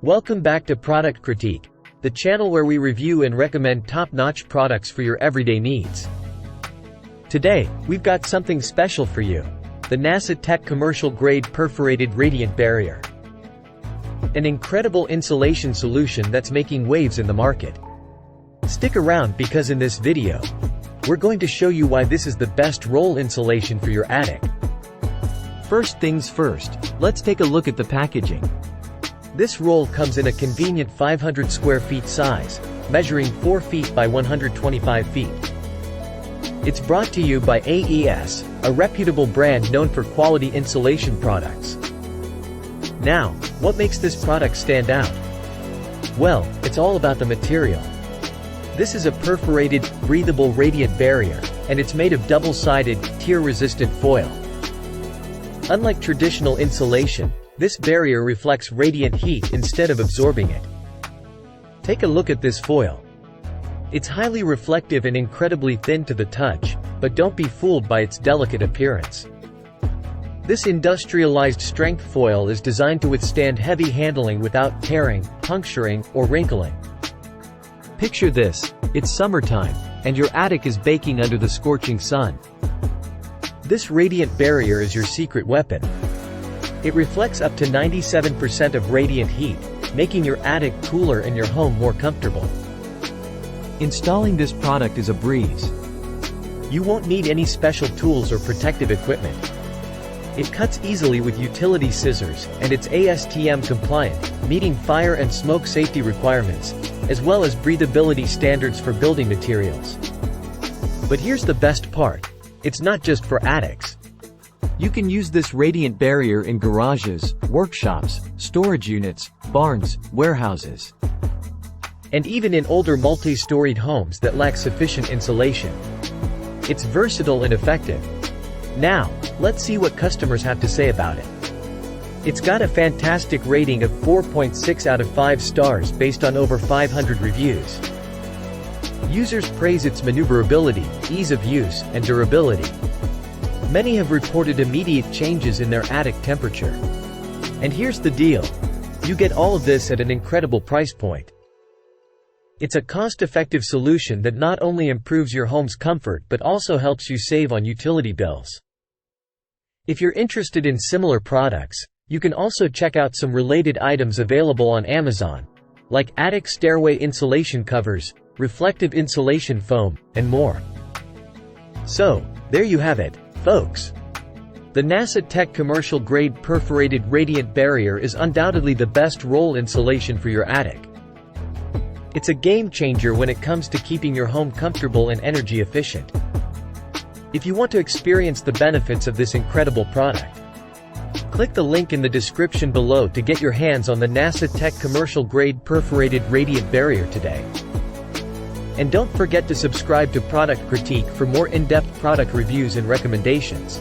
Welcome back to Product Critique, the channel where we review and recommend top-notch products for your everyday needs. Today, we've got something special for you: the NasaTech commercial-grade perforated radiant barrier. An incredible insulation solution that's making waves in the market. Stick around because in this video, we're going to show you why this is the best roll insulation for your attic. First things first, let's take a look at the packaging. This roll comes in a convenient 500 square feet size, measuring 4 feet by 125 feet. It's brought to you by AES, a reputable brand known for quality insulation products. Now, what makes this product stand out? Well, it's all about the material. This is a perforated, breathable radiant barrier, and it's made of double-sided, tear-resistant foil. Unlike traditional insulation, this barrier reflects radiant heat instead of absorbing it. Take a look at this foil. It's highly reflective and incredibly thin to the touch, but don't be fooled by its delicate appearance. This industrialized strength foil is designed to withstand heavy handling without tearing, puncturing, or wrinkling. Picture this: it's summertime, and your attic is baking under the scorching sun. This radiant barrier is your secret weapon. It reflects up to 97% of radiant heat, making your attic cooler and your home more comfortable. Installing this product is a breeze. You won't need any special tools or protective equipment. It cuts easily with utility scissors, and it's ASTM compliant, meeting fire and smoke safety requirements, as well as breathability standards for building materials. But here's the best part: it's not just for attics. You can use this radiant barrier in garages, workshops, storage units, barns, warehouses, and even in older multi-storied homes that lack sufficient insulation. It's versatile and effective. Now, let's see what customers have to say about it. It's got a fantastic rating of 4.6 out of 5 stars based on over 500 reviews. Users praise its maneuverability, ease of use, and durability. Many have reported immediate changes in their attic temperature. And here's the deal: you get all of this at an incredible price point. It's a cost-effective solution that not only improves your home's comfort but also helps you save on utility bills. If you're interested in similar products, you can also check out some related items available on Amazon, like attic stairway insulation covers, reflective insulation foam, and more. So, there you have it, folks. The NasaTech commercial-grade perforated radiant barrier is undoubtedly the best roll insulation for your attic. It's a game-changer when it comes to keeping your home comfortable and energy efficient. If you want to experience the benefits of this incredible product, click the link in the description below to get your hands on the NasaTech commercial-grade perforated radiant barrier today. And don't forget to subscribe to Product Critique for more in-depth product reviews and recommendations.